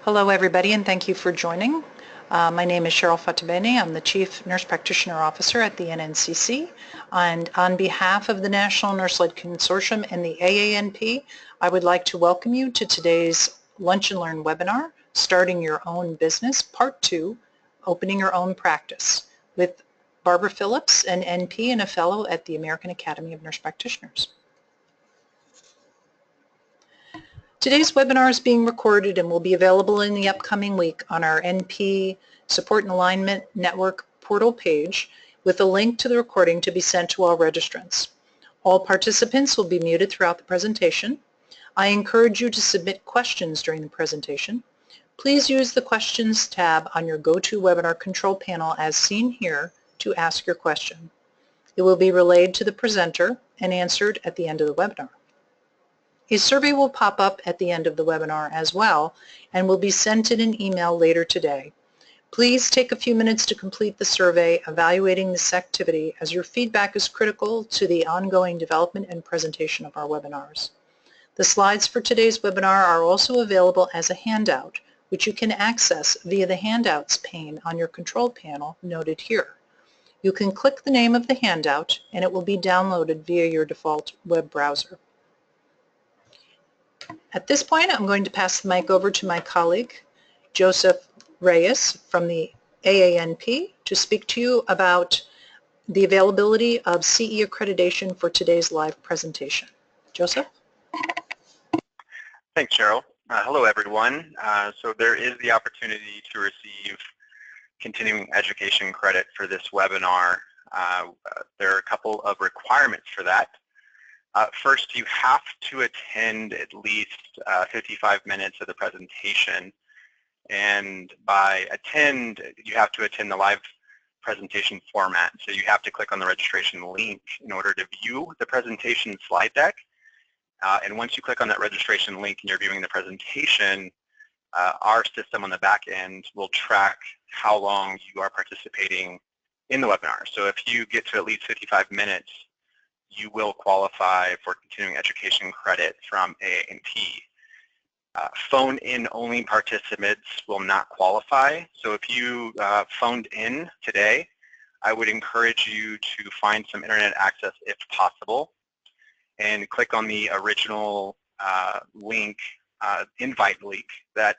Hello everybody, and thank you for joining. My name is Cheryl Fatabene. I'm the Chief Nurse Practitioner Officer at the NNCC, and on behalf of the National Nurse-Led Consortium and the AANP, I would like to welcome you to today's Lunch and Learn webinar, Starting Your Own Business, Part 2, Opening Your Own Practice, with Barbara Phillips, an NP and a Fellow at the American Academy of Nurse Practitioners. Today's webinar is being recorded and will be available in the upcoming week on our NP Support and Alignment Network portal page with a link to the recording to be sent to all registrants. All participants will be muted throughout the presentation. I encourage you to submit questions during the presentation. Please use the Questions tab on your GoToWebinar control panel as seen here to ask your question. It will be relayed to the presenter and answered at the end of the webinar. A survey will pop up at the end of the webinar as well and will be sent in an email later today. Please take a few minutes to complete the survey evaluating this activity, as your feedback is critical to the ongoing development and presentation of our webinars. The slides for today's webinar are also available as a handout, which you can access via the Handouts pane on your control panel noted here. You can click the name of the handout and it will be downloaded via your default web browser. At this point, I'm going to pass the mic over to my colleague, Joseph Reyes from the AANP, to speak to you about the availability of CE accreditation for today's live presentation. Joseph? Thanks, Cheryl. Hello, everyone. So there is the opportunity to receive continuing education credit for this webinar. There are a couple of requirements for that. First, you have to attend at least 55 minutes of the presentation, and by attend, you have to attend the live presentation format. So you have to click on the registration link in order to view the presentation slide deck. And once you click on that registration link and you're viewing the presentation, our system on the back end will track how long you are participating in the webinar. So if you get to at least 55 minutes, you will qualify for continuing education credit from AANP. Phone-in only participants will not qualify. So if you phoned in today, I would encourage you to find some internet access if possible and click on the original link, invite link, that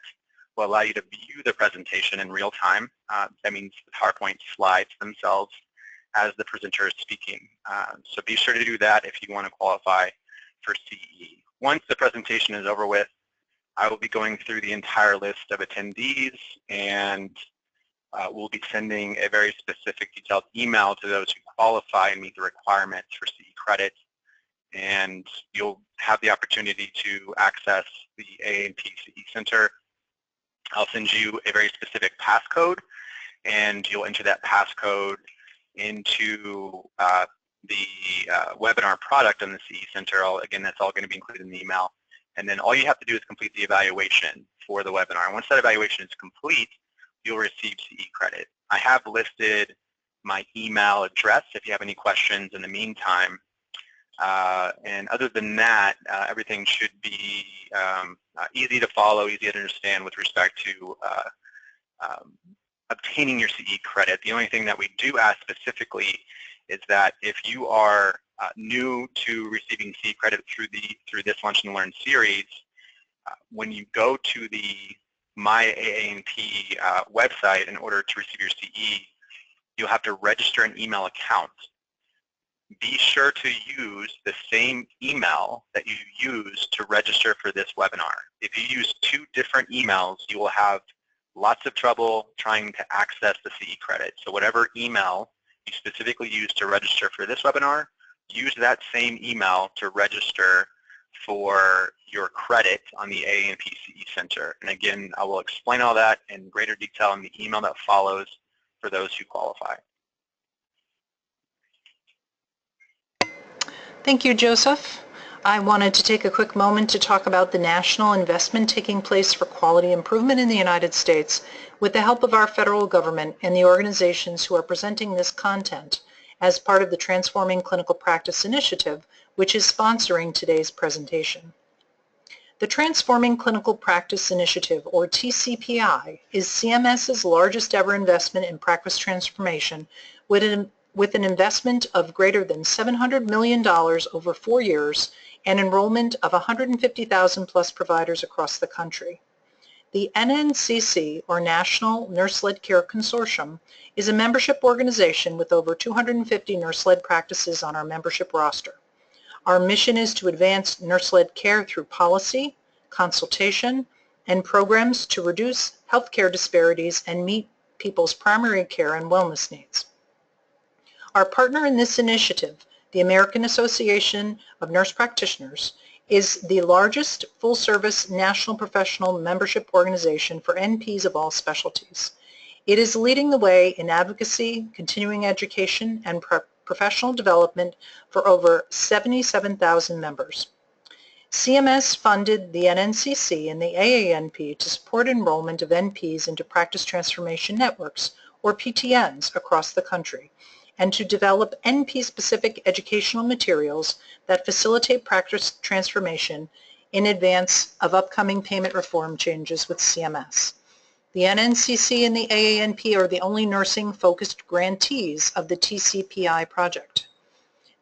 will allow you to view the presentation in real time. That means the PowerPoint slides themselves as the presenter is speaking. So be sure to do that if you want to qualify for CE. Once the presentation is over with, I will be going through the entire list of attendees, and we'll be sending a very specific detailed email to those who qualify and meet the requirements for CE credit, and you'll have the opportunity to access the AANP CE Center. I'll send you a very specific passcode, and you'll enter that passcode into the webinar product on the CE Center. Again, that's all going to be included in the email. And then all you have to do is complete the evaluation for the webinar. And once that evaluation is complete, you'll receive CE credit. I have listed my email address if you have any questions in the meantime. And other than that, everything should be easy to follow, easy to understand with respect to obtaining your CE credit. The only thing that we do ask specifically is that if you are new to receiving CE credit through this Lunch and Learn series, when you go to the My AANP website in order to receive your CE, you'll have to register an email account. Be sure to use the same email that you use to register for this webinar. If you use two different emails, you will have lots of trouble trying to access the CE credit. So whatever email you specifically use to register for this webinar, use that same email to register for your credit on the AANP CE Center. And again, I will explain all that in greater detail in the email that follows for those who qualify. Thank you, Joseph. I wanted to take a quick moment to talk about the national investment taking place for quality improvement in the United States with the help of our federal government and the organizations who are presenting this content as part of the Transforming Clinical Practice Initiative, which is sponsoring today's presentation. The Transforming Clinical Practice Initiative, or TCPI, is CMS's largest ever investment in practice transformation with an investment of greater than $700 million over 4 years and enrollment of 150,000 plus providers across the country. The NNCC, or National Nurse-Led Care Consortium, is a membership organization with over 250 nurse-led practices on our membership roster. Our mission is to advance nurse-led care through policy, consultation, and programs to reduce healthcare disparities and meet people's primary care and wellness needs. Our partner in this initiative, the American Association of Nurse Practitioners, is the largest full-service national professional membership organization for NPs of all specialties. It is leading the way in advocacy, continuing education, and professional development for over 77,000 members. CMS funded the NNCC and the AANP to support enrollment of NPs into practice transformation networks, or PTNs, across the country, and to develop NP-specific educational materials that facilitate practice transformation in advance of upcoming payment reform changes with CMS. The NNCC and the AANP are the only nursing-focused grantees of the TCPI project.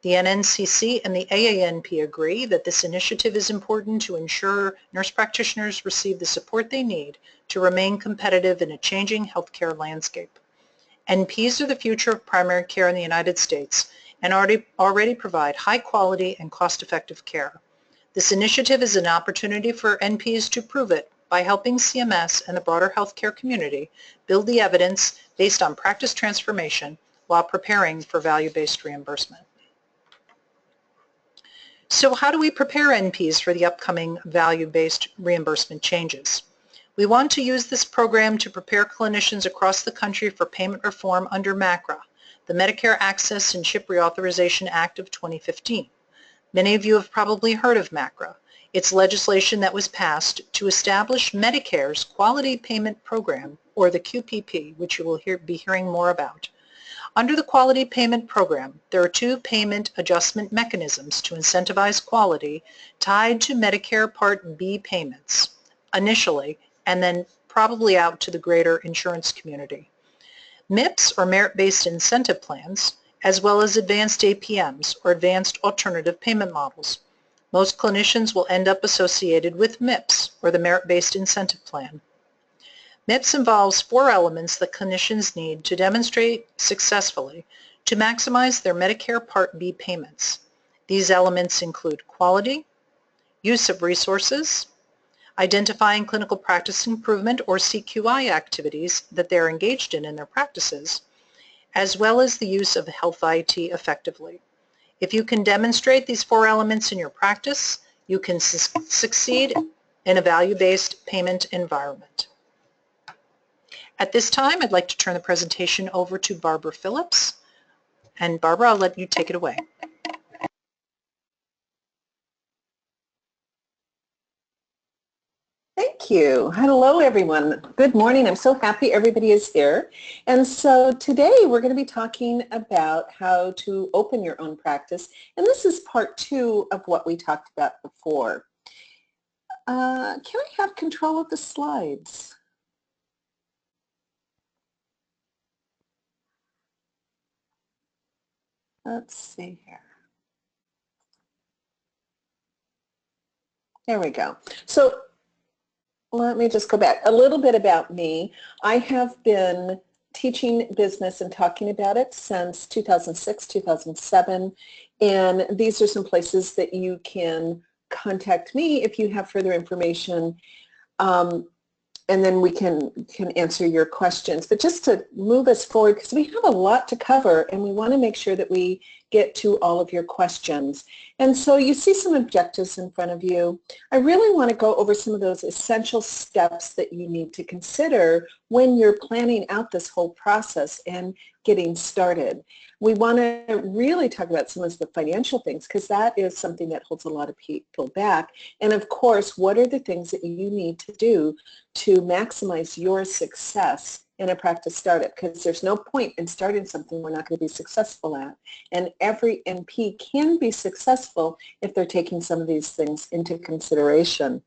The NNCC and the AANP agree that this initiative is important to ensure nurse practitioners receive the support they need to remain competitive in a changing healthcare landscape. NPs are the future of primary care in the United States and already provide high quality and cost-effective care. This initiative is an opportunity for NPs to prove it by helping CMS and the broader healthcare community build the evidence based on practice transformation while preparing for value-based reimbursement. So how do we prepare NPs for the upcoming value-based reimbursement changes? We want to use this program to prepare clinicians across the country for payment reform under MACRA, the Medicare Access and CHIP Reauthorization Act of 2015. Many of you have probably heard of MACRA. It's legislation that was passed to establish Medicare's Quality Payment Program, or the QPP, which you will be hearing more about. Under the Quality Payment Program, there are 2 payment adjustment mechanisms to incentivize quality tied to Medicare Part B payments, initially, and then probably out to the greater insurance community. MIPS, or merit-based incentive plans, as well as advanced APMs, or advanced alternative payment models. Most clinicians will end up associated with MIPS, or the merit-based incentive plan. MIPS involves 4 elements that clinicians need to demonstrate successfully to maximize their Medicare Part B payments. These elements include quality, use of resources, identifying clinical practice improvement or CQI activities that they're engaged in their practices, as well as the use of health IT effectively. If you can demonstrate these 4 elements in your practice, you can succeed in a value-based payment environment. At this time, I'd like to turn the presentation over to Barbara Phillips. And Barbara, I'll let you take it away. Thank you. Hello, everyone. Good morning. I'm so happy everybody is here. And so today we're going to be talking about how to open your own practice. And this is part 2 of what we talked about before. Can I have control of the slides? Let's see here. There we go. So let me just go back. A little bit about me. I have been teaching business and talking about it since 2006, 2007, and these are some places that you can contact me if you have further information, and then we can answer your questions. But just to move us forward, because we have a lot to cover, and we want to make sure that we get to all of your questions. And so you see some objectives in front of you. I really want to go over some of those essential steps that you need to consider when you're planning out this whole process and getting started. We want to really talk about some of the financial things, because that is something that holds a lot of people back. And of course, what are the things that you need to do to maximize your success in a practice startup? Because there's no point in starting something we're not going to be successful at. And every NP can be successful if they're taking some of these things into consideration.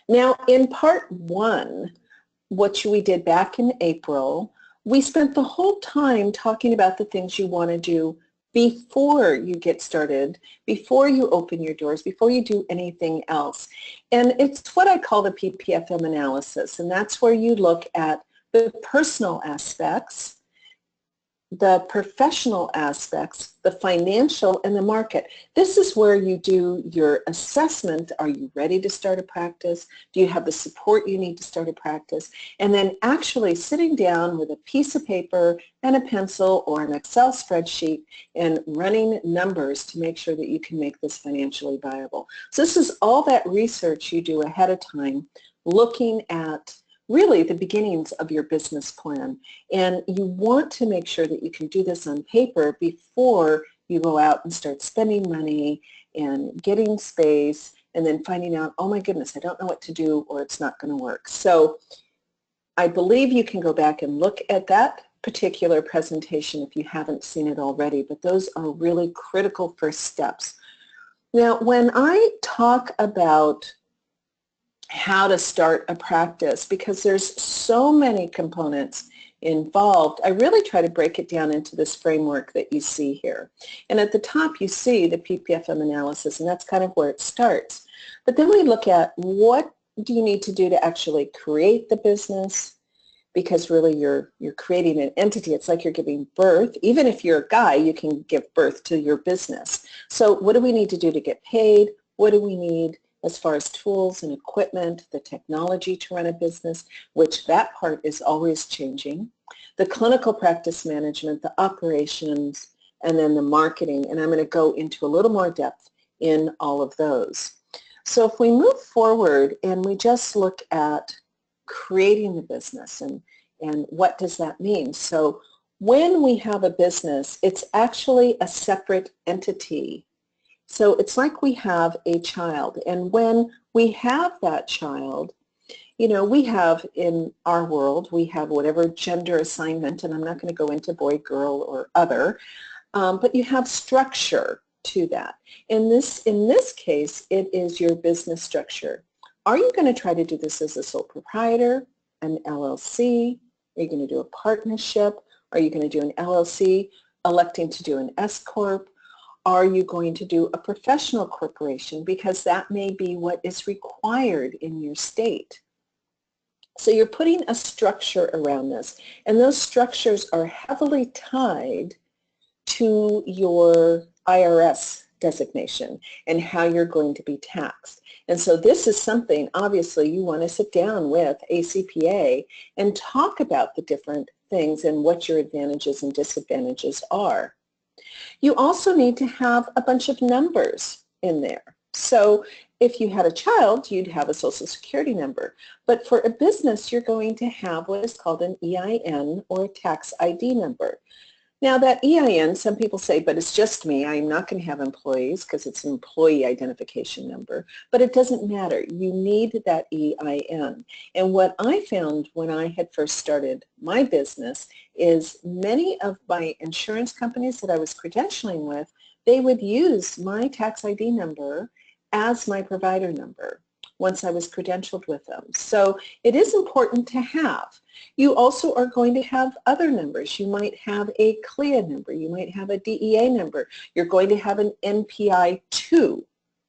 Now, in part one, what we did back in April, we spent the whole time talking about the things you want to do before you get started, before you open your doors, before you do anything else. And it's what I call the PPFM analysis, and that's where you look at the personal aspects, the professional aspects, the financial, and the market. This is where you do your assessment. Are you ready to start a practice? Do you have the support you need to start a practice? And then actually sitting down with a piece of paper and a pencil or an Excel spreadsheet and running numbers to make sure that you can make this financially viable. So this is all that research you do ahead of time, looking at really the beginnings of your business plan. And you want to make sure that you can do this on paper before you go out and start spending money and getting space and then finding out, oh my goodness, I don't know what to do or it's not going to work. So I believe you can go back and look at that particular presentation if you haven't seen it already, but those are really critical first steps. Now, when I talk about how to start a practice, because there's so many components involved, I really try to break it down into this framework that you see here. And at the top you see the PPFM analysis, and that's kind of where it starts. But then we look at what do you need to do to actually create the business, because really you're creating an entity. It's like you're giving birth. Even if you're a guy, you can give birth to your business. So what do we need to do to get paid? What do we need as far as tools and equipment, the technology to run a business, which that part is always changing, the clinical practice management, the operations, and then the marketing. And I'm going to go into a little more depth in all of those. So if we move forward and we just look at creating the business and what does that mean? So when we have a business, it's actually a separate entity. So it's like we have a child, and when we have that child, you know, we have in our world, we have whatever gender assignment, and I'm not going to go into boy, girl, or other, but you have structure to that. In this case, it is your business structure. Are you going to try to do this as a sole proprietor, an LLC? Are you going to do a partnership? Are you going to do an LLC, electing to do an S-Corp? Are you going to do a professional corporation, because that may be what is required in your state? So you're putting a structure around this, and those structures are heavily tied to your IRS designation and how you're going to be taxed. And so this is something, obviously, you want to sit down with a CPA and talk about the different things and what your advantages and disadvantages are. You also need to have a bunch of numbers in there. So if you had a child, you'd have a Social Security number. But for a business, you're going to have what is called an EIN, or a tax ID number. Now that EIN, some people say, but it's just me. I'm not going to have employees because it's an employee identification number. But it doesn't matter. You need that EIN. And what I found when I had first started my business is many of my insurance companies that I was credentialing with, they would use my tax ID number as my provider number once I was credentialed with them. So it is important to have. You also are going to have other numbers. You might have a CLIA number. You might have a DEA number. You're going to have an NPI-2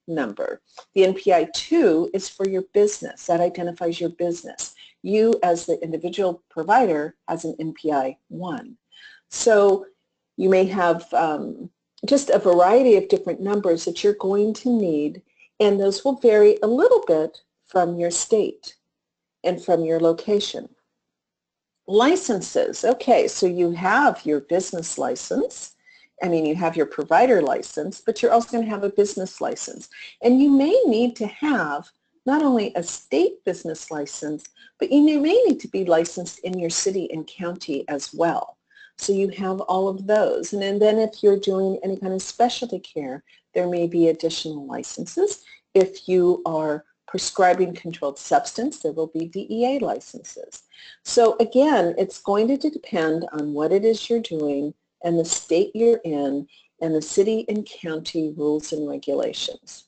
number. The NPI-2 is for your business. That identifies your business. You, as the individual provider, has an NPI-1. So you may have just a variety of different numbers that you're going to need, and those will vary a little bit from your state and from your location. Licenses. Okay, so you have your business license. I mean, you have your provider license, but you're also going to have a business license. And you may need to have not only a state business license, but you may need to be licensed in your city and county as well. So you have all of those. And then if you're doing any kind of specialty care, there may be additional licenses. If you are prescribing controlled substance, there will be DEA licenses. So again, it's going to depend on what it is you're doing and the state you're in and the city and county rules and regulations.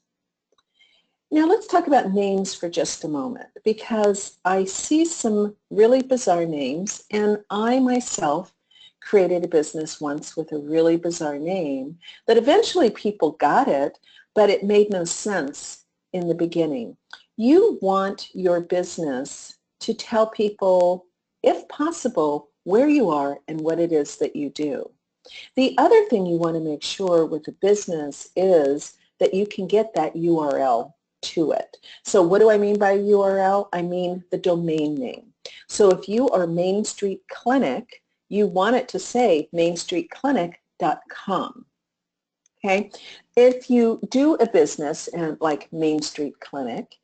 Now let's talk about names for just a moment, because I see some really bizarre names, and I myself created a business once with a really bizarre name that eventually people got it, but it made no sense in the beginning. You want your business to tell people, if possible, where you are and what it is that you do. The other thing you want to make sure with a business is that you can get that URL to it. So what do I mean by URL? I mean the domain name. So if you are Main Street Clinic, you want it to say mainstreetclinic.com. Okay? If you do a business like Main Street Clinic,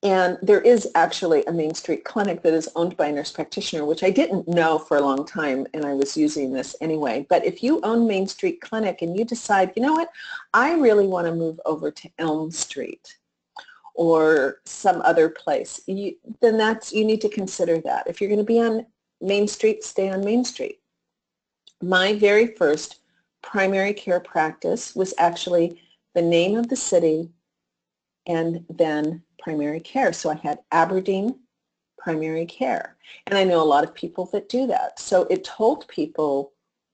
and there is actually a Main Street Clinic that is owned by a nurse practitioner, which I didn't know for a long time, and I was using this anyway. But if you own Main Street Clinic and you decide, you know what, I really want to move over to Elm Street or some other place, then you need to consider that. If you're going to be on Main Street, stay on Main Street. My very first primary care practice was actually the name of the city and then primary care. So I had Aberdeen Primary Care. And I know a lot of people that do that. So it told people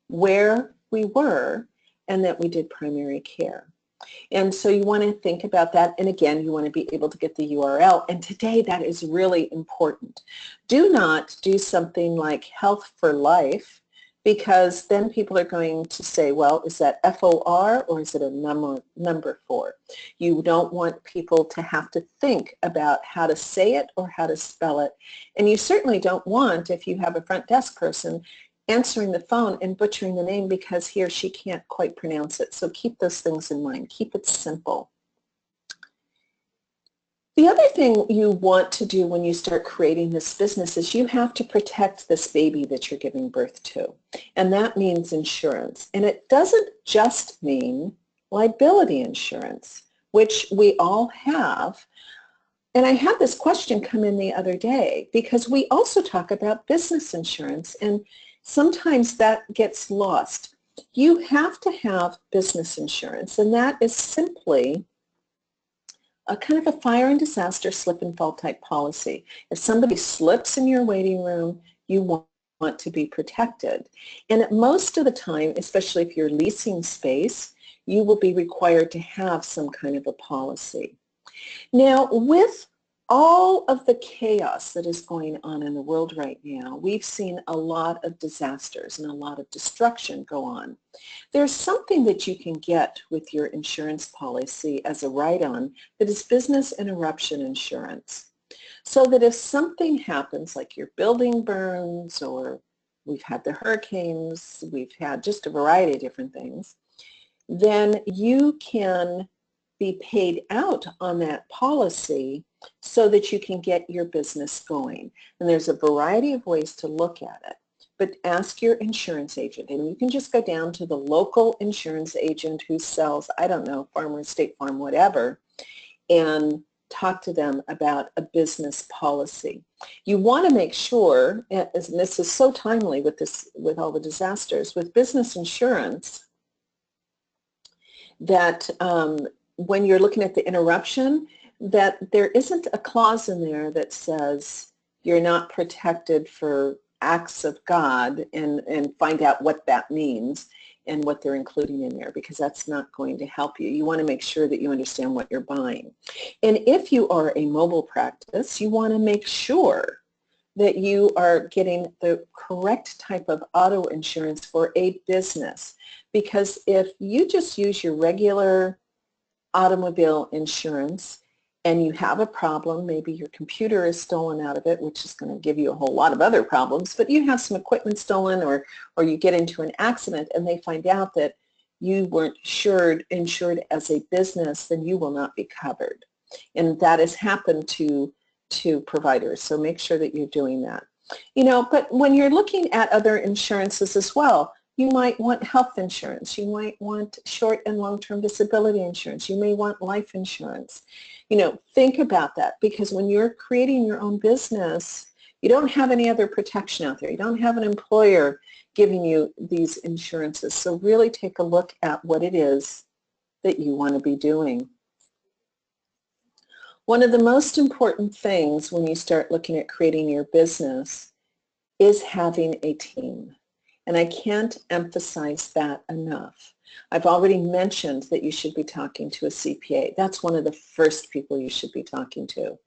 where we were and that we did primary care. And so you want to think about that. And again, you want to be able to get the URL. And today that is really important. Do not do something like Health for Life, because then people are going to say, well, is that FOR or is it a number 4? You don't want people to have to think about how to say it or how to spell it. And you certainly don't want, if you have a front desk person, answering the phone and butchering the name because he or she can't quite pronounce it. So keep those things in mind. Keep it simple. The other thing you want to do when you start creating this business is you have to protect this baby that you're giving birth to. And that means insurance. And it doesn't just mean liability insurance, which we all have. And I had this question come in the other day because we also talk about business insurance, and sometimes that gets lost. You have to have business insurance, and that is simply a kind of a fire and disaster slip and fall type policy. If somebody slips in your waiting room, you want to be protected. And most of the time, especially if you're leasing space, you will be required to have some kind of a policy. Now, with all of the chaos that is going on in the world right now, we've seen a lot of disasters and a lot of destruction go on. There's something that you can get with your insurance policy as a write-on that is business interruption insurance. So that if something happens, like your building burns, or we've had the hurricanes, we've had just a variety of different things, then you can be paid out on that policy so that you can get your business going. And there's a variety of ways to look at it. But ask your insurance agent, and you can just go down to the local insurance agent who sells, I don't know, Farmers, State Farm, whatever, and talk to them about a business policy. You want to make sure, and this is so timely with all the disasters, with business insurance, that when you're looking at the interruption, that there isn't a clause in there that says you're not protected for acts of God, and find out what that means and what they're including in there, because that's not going to help you. You want to make sure that you understand what you're buying. And if you are a mobile practice, you want to make sure that you are getting the correct type of auto insurance for a business. Because if you just use your regular automobile insurance and you have a problem, maybe your computer is stolen out of it, which is going to give you a whole lot of other problems, but you have some equipment stolen, or you get into an accident and they find out that you weren't insured as a business, then you will not be covered. And that has happened to providers, so make sure that you're doing that. But when you're looking at other insurances as well, you might want health insurance. You might want short and long-term disability insurance. You may want life insurance. Think about that, because when you're creating your own business, you don't have any other protection out there. You don't have an employer giving you these insurances. So really take a look at what it is that you want to be doing. One of the most important things when you start looking at creating your business is having a team. And I can't emphasize that enough. I've already mentioned that you should be talking to a CPA. That's one of the first people you should be talking to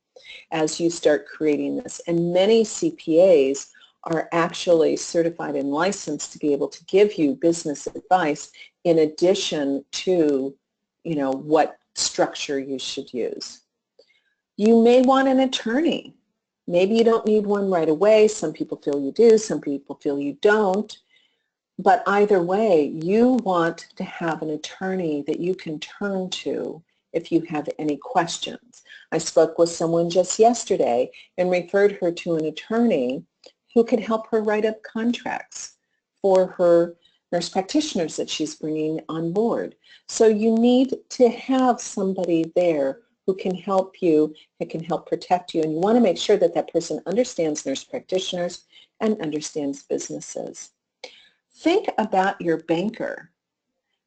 as you start creating this. And many CPAs are actually certified and licensed to be able to give you business advice in addition to, what structure you should use. You may want an attorney. Maybe you don't need one right away. Some people feel you do. Some people feel you don't. But either way, you want to have an attorney that you can turn to if you have any questions. I spoke with someone just yesterday and referred her to an attorney who could help her write up contracts for her nurse practitioners that she's bringing on board. So you need to have somebody there who can help you, who can help protect you, and you want to make sure that that person understands nurse practitioners and understands businesses. Think about your banker.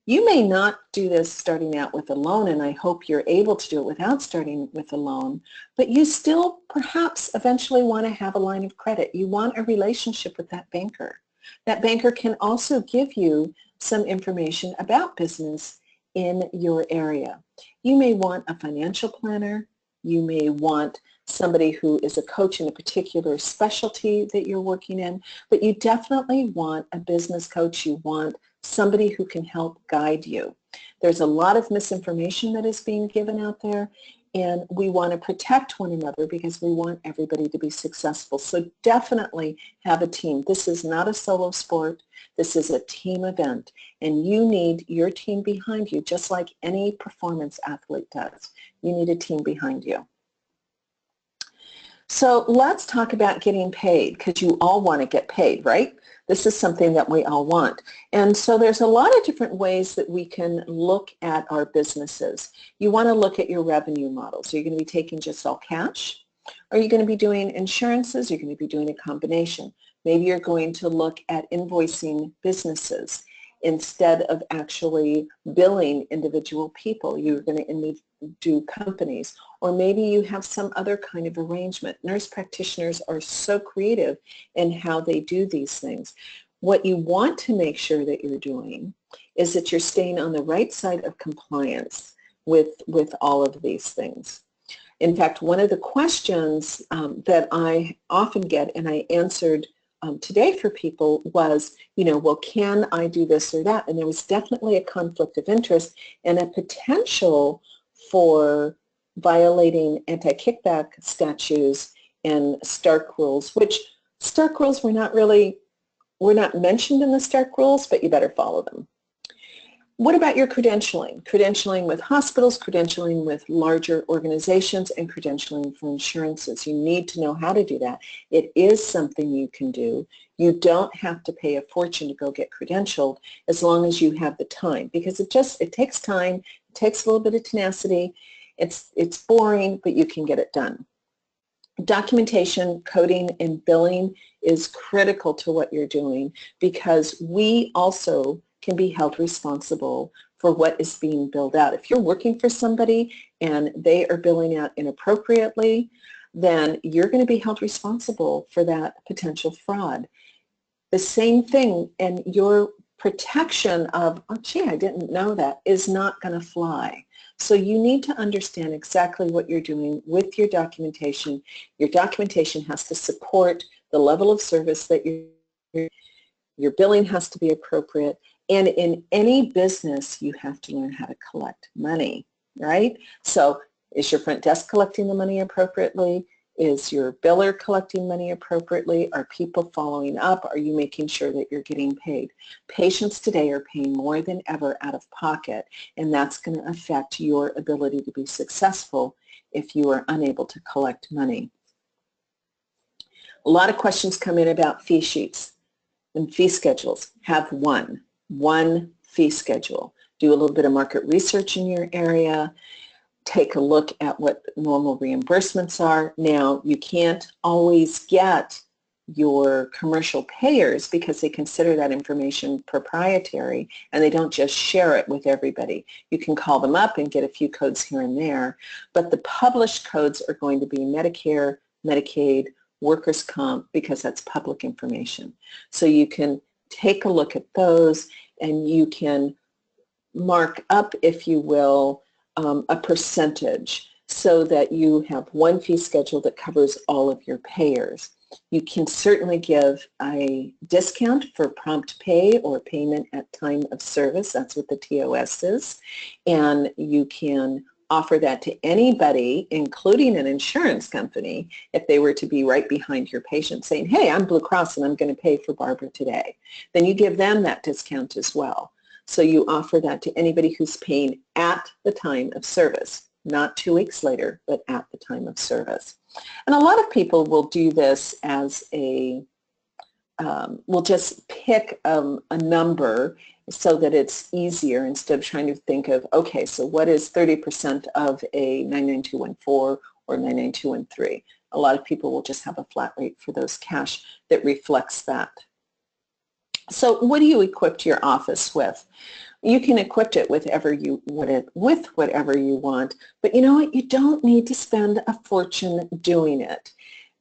You may not do this starting out with a loan, and I hope you're able to do it without starting with a loan, but you still perhaps eventually want to have a line of credit. You want a relationship with that banker. That banker can also give you some information about business in your area. You may want a financial planner. You may want somebody who is a coach in a particular specialty that you're working in, but you definitely want a business coach. You want somebody who can help guide you. There's a lot of misinformation that is being given out there, and we want to protect one another because we want everybody to be successful. So definitely have a team. This is not a solo sport. This is a team event, and you need your team behind you, just like any performance athlete does. You need a team behind you. So let's talk about getting paid, because you all want to get paid, right? This is something that we all want. And so there's a lot of different ways that we can look at our businesses. You want to look at your revenue models. Are you going to be taking just all cash? Are you going to be doing insurances? You're going to be doing a combination. Maybe you're going to look at invoicing businesses instead of actually billing individual people. You're going to do companies, or maybe you have some other kind of arrangement. Nurse practitioners are so creative in how they do these things. What you want to make sure that you're doing is that you're staying on the right side of compliance with all of these things. In fact, one of the questions that I often get, and I answered today for people, was, well, can I do this or that? And there was definitely a conflict of interest and a potential for violating anti-kickback statutes and Stark rules, which Stark rules were not mentioned in the Stark rules, but you better follow them. What about your credentialing? Credentialing with hospitals, credentialing with larger organizations, and credentialing for insurances. You need to know how to do that. It is something you can do. You don't have to pay a fortune to go get credentialed as long as you have the time, because it takes time, it takes a little bit of tenacity. It's boring, but you can get it done. Documentation, coding, and billing is critical to what you're doing, because we also can be held responsible for what is being billed out. If you're working for somebody and they are billing out inappropriately, then you're going to be held responsible for that potential fraud. The same thing, and your protection of, oh gee, I didn't know that, is not going to fly. So you need to understand exactly what you're doing with your documentation. Your documentation has to support the level of service that your billing has to be appropriate. And in any business, you have to learn how to collect money, right? So is your front desk collecting the money appropriately? Is your biller collecting money appropriately? Are people following up? Are you making sure that you're getting paid? Patients today are paying more than ever out of pocket, and that's going to affect your ability to be successful if you are unable to collect money. A lot of questions come in about fee sheets and fee schedules. Have one fee schedule. Do a little bit of market research in your area. Take a look at what normal reimbursements are. Now, you can't always get your commercial payers because they consider that information proprietary and they don't just share it with everybody. You can call them up and get a few codes here and there, but the published codes are going to be Medicare, Medicaid, workers' comp, because that's public information. So you can take a look at those and you can mark up, if you will, a percentage so that you have one fee schedule that covers all of your payers. You can certainly give a discount for prompt pay or payment at time of service. That's what the TOS is. And you can offer that to anybody, including an insurance company, if they were to be right behind your patient saying, hey, I'm Blue Cross and I'm going to pay for Barbara today. Then you give them that discount as well. So you offer that to anybody who's paying at the time of service, not 2 weeks later, but at the time of service. And a lot of people will do this as a, will just pick a number so that it's easier instead of trying to think of, okay, so what is 30% of a 99214 or 99213? A lot of people will just have a flat rate for those cash that reflects that. So what do you equip your office with? You can equip it with whatever you want, but you know what? You don't need to spend a fortune doing it.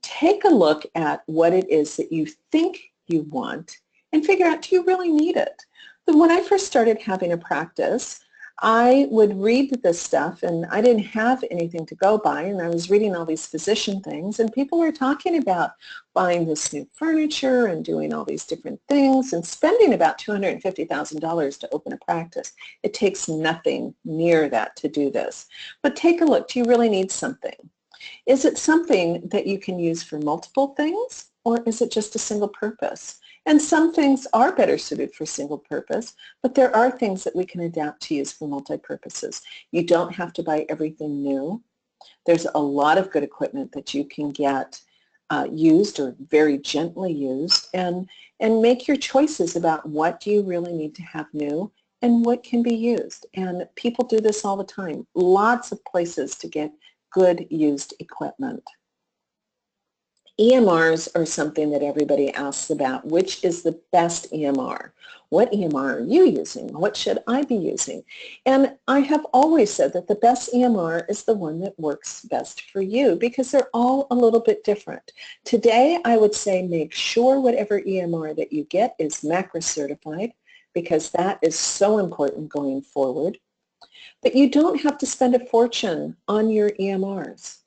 Take a look at what it is that you think you want and figure out, do you really need it? When I first started having a practice, I would read this stuff and I didn't have anything to go by, and I was reading all these physician things and people were talking about buying this new furniture and doing all these different things and spending about $250,000 to open a practice. It takes nothing near that to do this. But take a look. Do you really need something? Is it something that you can use for multiple things, or is it just a single purpose? And some things are better suited for single purpose, but there are things that we can adapt to use for multi-purposes. You don't have to buy everything new. There's a lot of good equipment that you can get used or very gently used, and make your choices about what do you really need to have new and what can be used. And people do this all the time. Lots of places to get good used equipment. EMRs are something that everybody asks about. Which is the best EMR? What EMR are you using? What should I be using? And I have always said that the best EMR is the one that works best for you because they're all a little bit different. Today, I would say make sure whatever EMR that you get is MACRA certified because that is so important going forward. But you don't have to spend a fortune on your EMRs.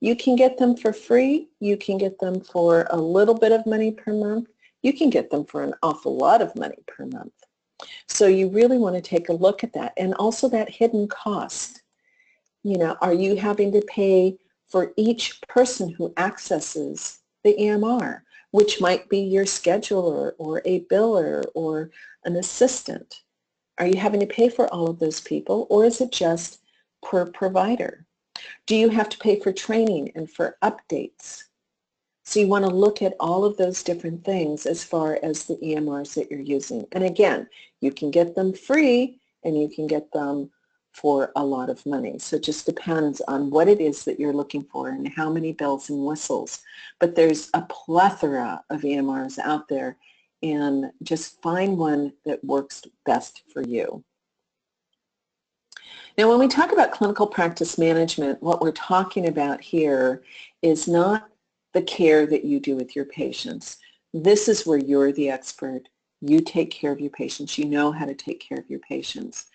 You can get them for free. You can get them for a little bit of money per month. You can get them for an awful lot of money per month. So you really want to take a look at that. And also that hidden cost. You know, are you having to pay for each person who accesses the EMR, which might be your scheduler or a biller or an assistant? Are you having to pay for all of those people, or is it just per provider? Do you have to pay for training and for updates? So you want to look at all of those different things as far as the EMRs that you're using. And again, you can get them free and you can get them for a lot of money. So it just depends on what it is that you're looking for and how many bells and whistles. But there's a plethora of EMRs out there, and just find one that works best for you. Now, when we talk about clinical practice management, what we're talking about here is not the care that you do with your patients. This is where you're the expert. You take care of your patients. You know how to take care of your patients.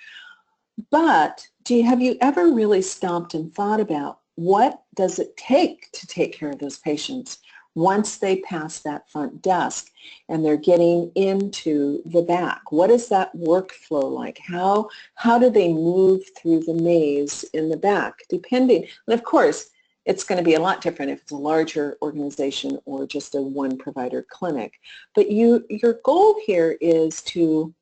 But have you ever really stopped and thought about what does it take to take care of those patients once they pass that front desk and they're getting into the back? What is that workflow like? How do they move through the maze in the back? Depending, and of course, it's going to be a lot different if it's a larger organization or just a one provider clinic. But your goal here is to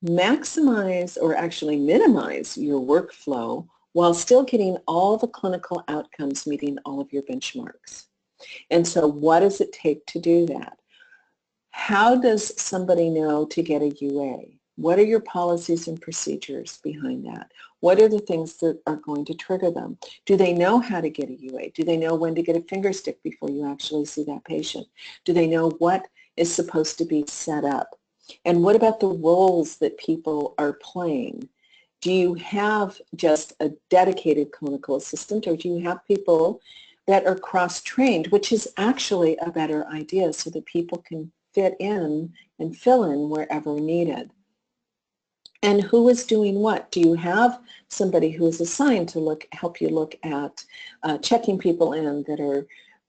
maximize or actually minimize your workflow while still getting all the clinical outcomes meeting all of your benchmarks. And so what does it take to do that? How does somebody know to get a UA? What are your policies and procedures behind that? What are the things that are going to trigger them? Do they know how to get a UA? Do they know when to get a finger stick before you actually see that patient? Do they know what is supposed to be set up? And what about the roles that people are playing? Do you have just a dedicated clinical assistant, or do you have people that are cross-trained, which is actually a better idea so that people can fit in and fill in wherever needed? And who is doing what? Do you have somebody who is assigned to help you look at checking people in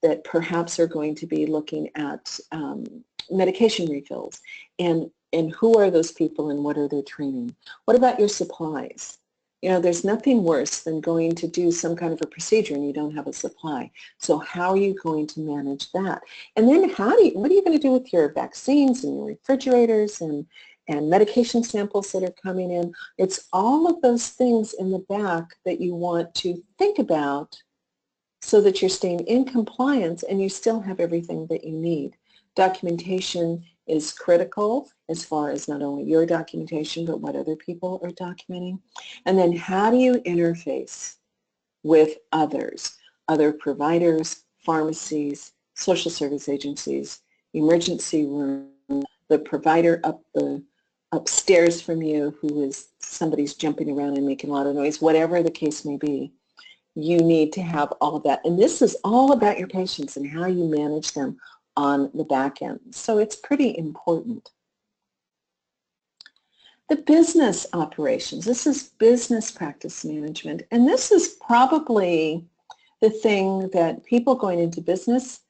that perhaps are going to be looking at medication refills? And who are those people and what are their training? What about your supplies? You know, there's nothing worse than going to do some kind of a procedure and you don't have a supply. So how are you going to manage that? And then what are you going to do with your vaccines and your refrigerators and medication samples that are coming in? It's all of those things in the back that you want to think about so that you're staying in compliance and you still have everything that you need. Documentation is critical as far as not only your documentation, but what other people are documenting. And then how do you interface with others, other providers, pharmacies, social service agencies, emergency room, the provider upstairs from you who is somebody's jumping around and making a lot of noise, whatever the case may be. You need to have all of that. And this is all about your patients and how you manage them on the back end. So it's pretty important. The business operations, this is business practice management, and this is probably the thing that people going into business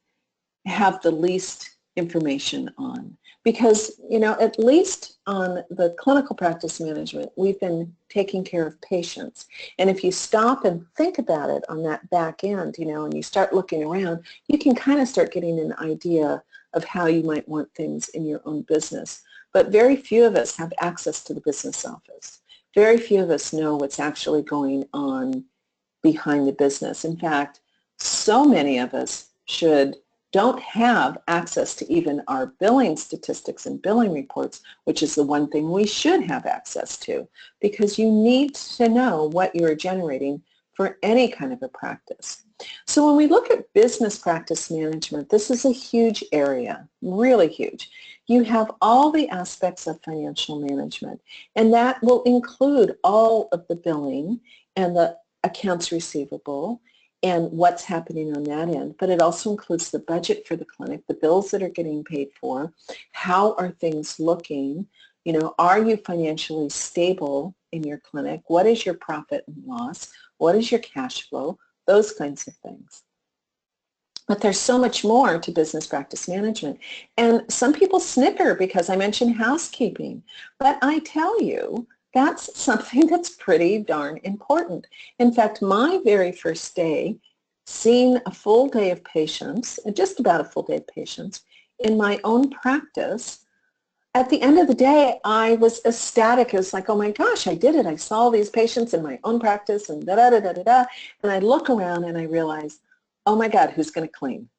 have the least information on. Because, you know, at least on the clinical practice management, we've been taking care of patients. And if you stop and think about it on that back end, you know, and you start looking around, you can kind of start getting an idea of how you might want things in your own business. But very few of us have access to the business office. Very few of us know what's actually going on behind the business. In fact, so many of us don't have access to even our billing statistics and billing reports, which is the one thing we should have access to, because you need to know what you're generating for any kind of a practice. So when we look at business practice management, this is a huge area, really huge. You have all the aspects of financial management, and that will include all of the billing and the accounts receivable and what's happening on that end. But it also includes the budget for the clinic, the bills that are getting paid for, how are things looking, you know, are you financially stable in your clinic, what is your profit and loss, what is your cash flow, those kinds of things. But there's so much more to business practice management. And some people snicker because I mentioned housekeeping, but I tell you, that's something that's pretty darn important. In fact, my very first day seeing a full day of patients, just about a full day of patients, in my own practice, at the end of the day, I was ecstatic. It was like, oh my gosh, I did it. I saw these patients in my own practice and da-da-da-da-da-da. And I look around and I realize, oh my God, who's going to clean?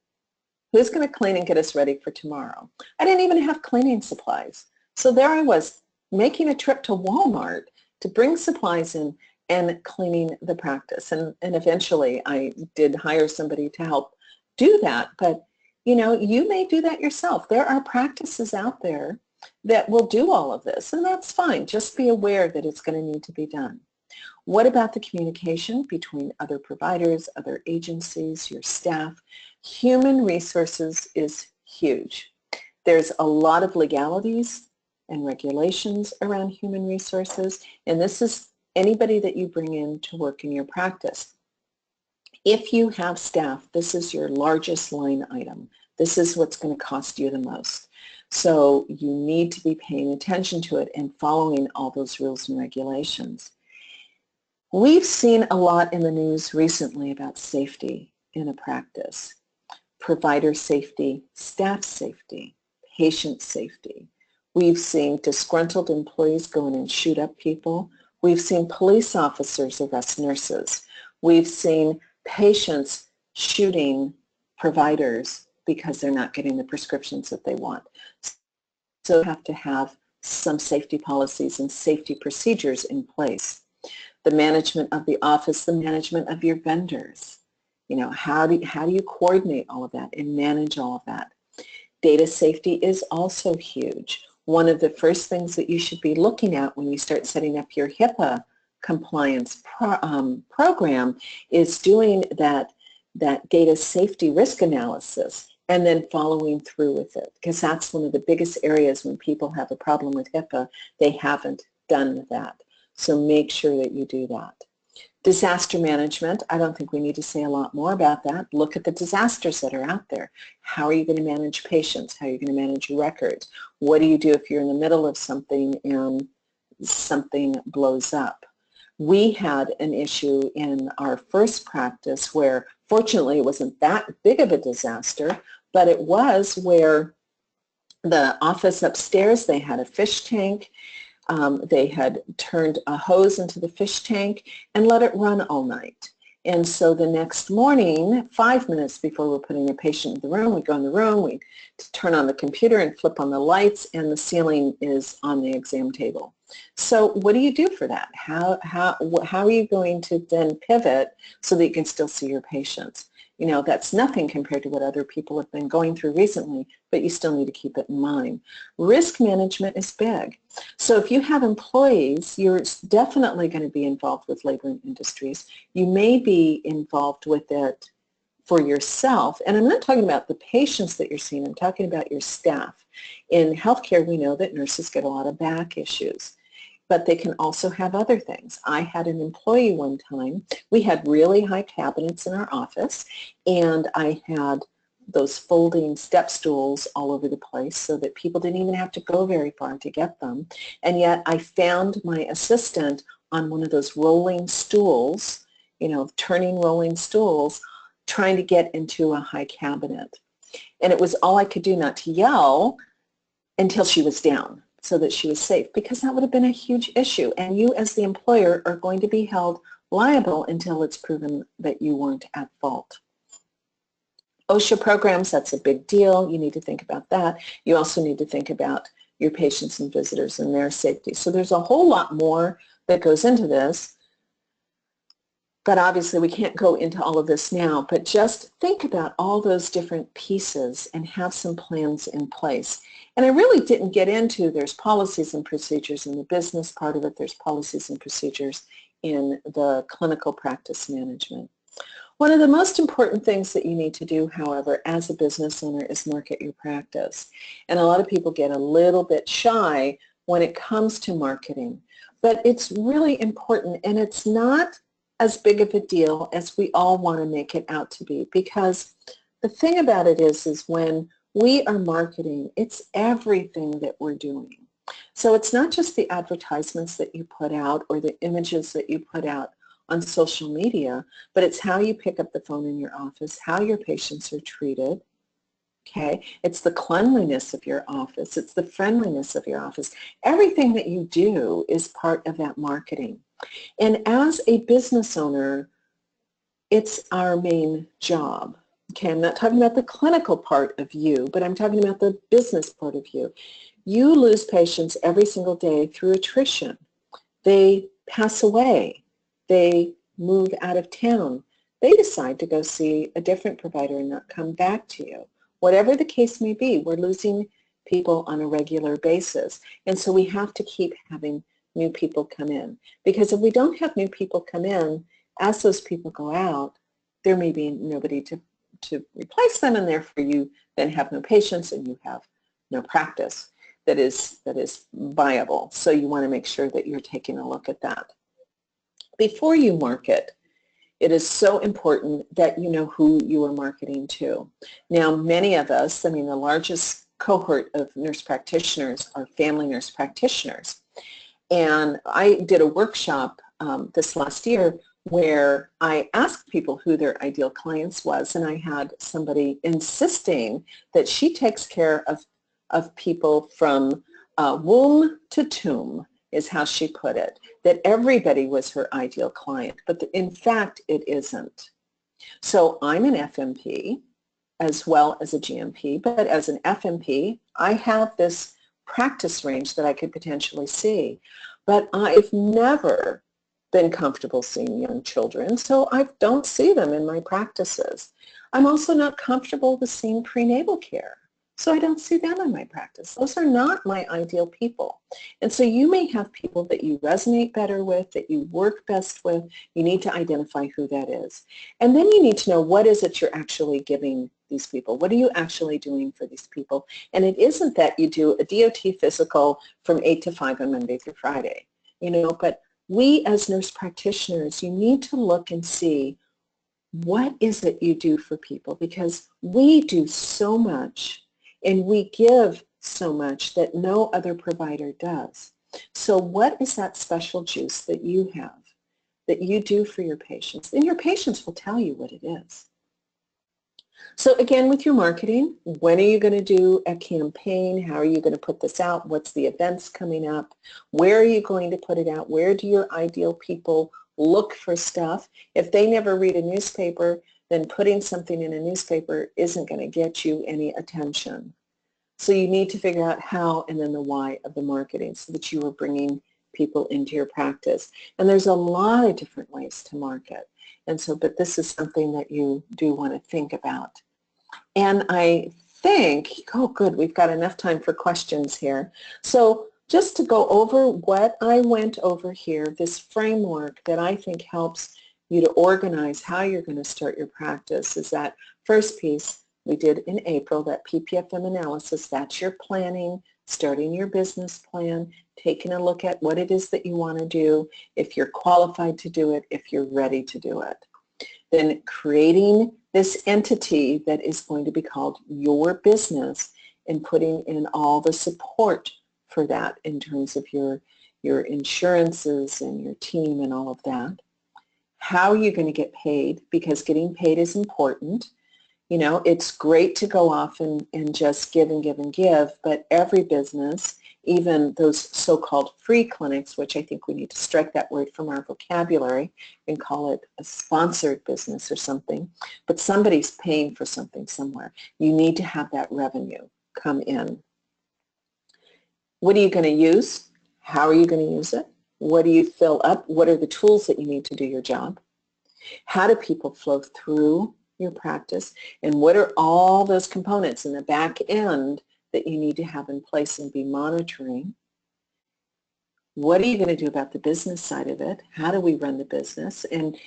Who's going to clean and get us ready for tomorrow? I didn't even have cleaning supplies. So there I was, making a trip to Walmart to bring supplies in and cleaning the practice. And eventually I did hire somebody to help do that. But, you know, you may do that yourself. There are practices out there that will do all of this, and that's fine. Just be aware that it's going to need to be done. What about the communication between other providers, other agencies, your staff? Human resources is huge. There's a lot of legalities and regulations around human resources, and this is anybody that you bring in to work in your practice. If you have staff, this is your largest line item. This is what's going to cost you the most. So you need to be paying attention to it and following all those rules and regulations. We've seen a lot in the news recently about safety in a practice. Provider safety, staff safety, patient safety. We've seen disgruntled employees go in and shoot up people. We've seen police officers arrest nurses. We've seen patients shooting providers because they're not getting the prescriptions that they want. So you have to have some safety policies and safety procedures in place. the management of the office, the management of your vendors. You know, how do you coordinate all of that and manage all of that? Data safety is also huge. One of the first things that you should be looking at when you start setting up your HIPAA compliance program is doing that data safety risk analysis and then following through with it, because that's one of the biggest areas when people have a problem with HIPAA, they haven't done that. So make sure that you do that. Disaster management, I don't think we need to say a lot more about that. Look at the disasters that are out there. How are you going to manage patients? How are you going to manage your records? What do you do if you're in the middle of something and something blows up? We had an issue in our first practice where, fortunately, it wasn't that big of a disaster, but it was where the office upstairs, they had a fish tank. They had turned a hose into the fish tank and let it run all night. And so the next morning, 5 minutes before we're putting a patient in the room, we go in the room, we turn on the computer and flip on the lights, and the ceiling is on the exam table. So what do you do for that? How are you going to then pivot so that you can still see your patients? You know, that's nothing compared to what other people have been going through recently, but you still need to keep it in mind. Risk management is big. So if you have employees, you're definitely going to be involved with labor industries. You may be involved with it for yourself. And I'm not talking about the patients that you're seeing. I'm talking about your staff. In healthcare, we know that nurses get a lot of back issues, but they can also have other things. I had an employee one time. We had really high cabinets in our office, and I had those folding step stools all over the place so that people didn't even have to go very far to get them. And yet I found my assistant on one of those rolling stools, you know, turning rolling stools, trying to get into a high cabinet. And it was all I could do not to yell until she was down, so that she was safe, because that would have been a huge issue. And you as the employer are going to be held liable until it's proven that you weren't at fault. OSHA programs, that's a big deal. You need to think about that. You also need to think about your patients and visitors and their safety. So there's a whole lot more that goes into this, but obviously we can't go into all of this now, but just think about all those different pieces and have some plans in place. And I really didn't get into, there's policies and procedures in the business part of it, there's policies and procedures in the clinical practice management. One of the most important things that you need to do, however, as a business owner is market your practice. And a lot of people get a little bit shy when it comes to marketing, but it's really important, and it's not as big of a deal as we all want to make it out to be, because the thing about it is when we are marketing, it's everything that we're doing. So it's not just the advertisements that you put out or the images that you put out on social media, but it's how you pick up the phone in your office, how your patients are treated, okay? It's the cleanliness of your office. It's the friendliness of your office. Everything that you do is part of that marketing. And as a business owner, it's our main job. Okay, I'm not talking about the clinical part of you, but I'm talking about the business part of you. You lose patients every single day through attrition. They pass away. They move out of town. They decide to go see a different provider and not come back to you. Whatever the case may be, we're losing people on a regular basis. And so we have to keep having new people come in. Because if we don't have new people come in, as those people go out, there may be nobody to replace them, and therefore you then have no patients and you have no practice that is viable. So you want to make sure that you're taking a look at that. Before you market, it is so important that you know who you are marketing to. Now, many of us, I mean, the largest cohort of nurse practitioners are family nurse practitioners. And I did a workshop this last year where I asked people who their ideal clients was, and I had somebody insisting that she takes care of people from womb to tomb, is how she put it, that everybody was her ideal client, but in fact it isn't. So I'm an FMP as well as a GMP, but as an FMP, I have this practice range that I could potentially see, but I've never been comfortable seeing young children, so I don't see them in my practices. I'm also not comfortable with seeing prenatal care, so I don't see them in my practice. Those are not my ideal people. And so you may have people that you resonate better with, that you work best with. You need to identify who that is. And then you need to know what is it you're actually giving these people. What are you actually doing for these people? And it isn't that you do a DOT physical from 8 to 5 on Monday through Friday, but we as nurse practitioners, you need to look and see what is it you do for people, because we do so much and we give so much that no other provider does. So what is that special juice that you have, that you do for your patients? And your patients will tell you what it is. So again, with your marketing, when are you going to do a campaign? How are you going to put this out? What's the events coming up? Where are you going to put it out? Where do your ideal people look for stuff? If they never read a newspaper, then putting something in a newspaper isn't going to get you any attention. So you need to figure out how and then the why of the marketing so that you are bringing people into your practice. And there's a lot of different ways to market. And so, but this is something that you do want to think about. And I think, oh good, we've got enough time for questions here. So just to go over what I went over here, this framework that I think helps you to organize how you're going to start your practice is that first piece we did in April, that PPFM analysis. That's your planning, starting your business plan, taking a look at what it is that you want to do, if you're qualified to do it, if you're ready to do it. Then creating this entity that is going to be called your business and putting in all the support for that in terms of your insurances and your team and all of that. How are you going to get paid? Because getting paid is important. It's great to go off and just give and give and give, but every business, even those so-called free clinics, which I think we need to strike that word from our vocabulary and call it a sponsored business or something, but somebody's paying for something somewhere. You need to have that revenue come in. What are you going to use? How are you going to use it? What do you fill up? What are the tools that you need to do your job? How do people flow through your practice? And what are all those components in the back end that you need to have in place and be monitoring? What are you going to do about the business side of it? How do we run the business? And,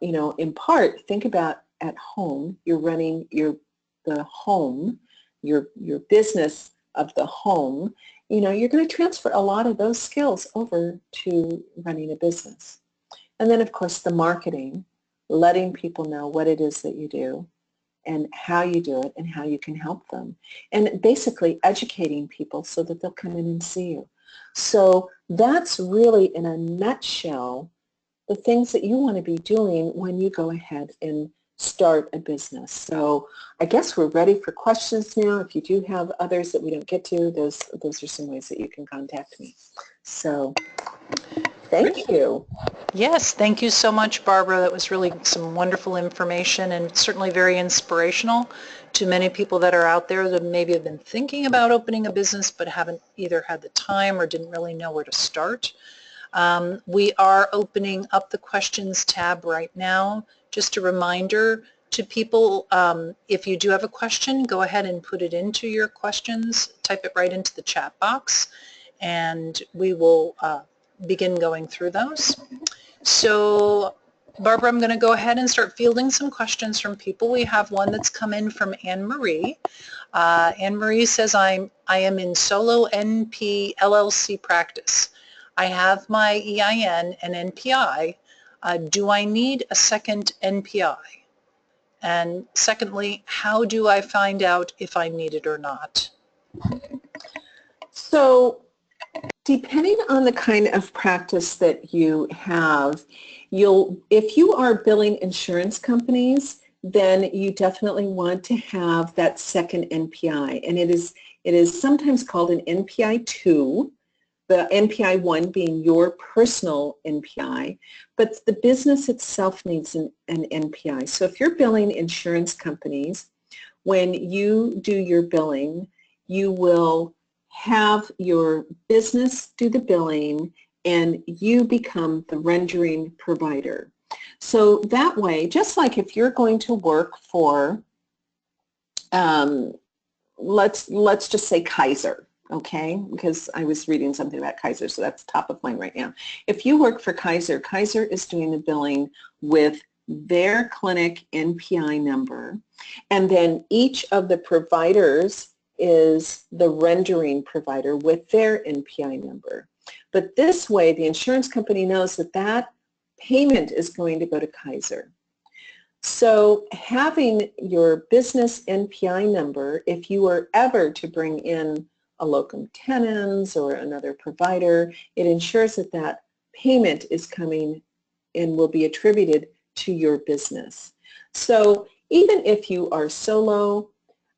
in part, think about at home, you're running the home, your business of the home. You're going to transfer a lot of those skills over to running a business. And then, of course, the marketing, letting people know what it is that you do and how you do it and how you can help them. And basically educating people so that they'll come in and see you. So that's really, in a nutshell, the things that you want to be doing when you go ahead and start a business. So I guess we're ready for questions now. If you do have others that we don't get to, those are some ways that you can contact me. So thank you. Yes, thank you so much, Barbara. That was really some wonderful information and certainly very inspirational to many people that are out there that maybe have been thinking about opening a business but haven't either had the time or didn't really know where to start. We are opening up the questions tab right now. Just a reminder to people, if you do have a question, go ahead and put it into your questions, type it right into the chat box, and we will begin going through those. So, Barbara, I'm going to go ahead and start fielding some questions from people. We have one that's come in from Anne Marie. Anne Marie says, I am in solo NP LLC practice. I have my EIN and NPI. Do I need a second NPI? And secondly, how do I find out if I need it or not? So depending on the kind of practice that you have, if you are billing insurance companies, then you definitely want to have that second NPI. And it is sometimes called an NPI 2, the NPI 1 being your personal NPI, but the business itself needs an NPI. So if you're billing insurance companies, when you do your billing, you will have your business do the billing and you become the rendering provider. So that way, just like if you're going to work for, let's just say Kaiser, okay? Because I was reading something about Kaiser, so that's top of mind right now. If you work for Kaiser, Kaiser is doing the billing with their clinic NPI number, and then each of the providers is the rendering provider with their NPI number. But this way, the insurance company knows that that payment is going to go to Kaiser. So having your business NPI number, if you were ever to bring in a locum tenens or another provider, it ensures that that payment is coming and will be attributed to your business. So even if you are solo,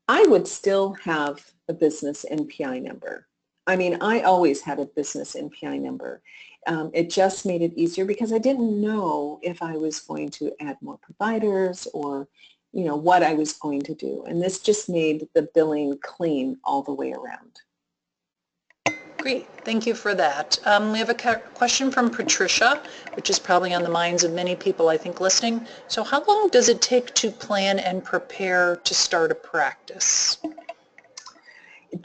I would still have a business NPI number. I mean, I always had a business NPI number. It just made it easier because I didn't know if I was going to add more providers or, you know, what I was going to do. And this just made the billing clean all the way around. Great, thank you for that. We have a question from Patricia, which is probably on the minds of many people, I think, listening. So how long does it take to plan and prepare to start a practice?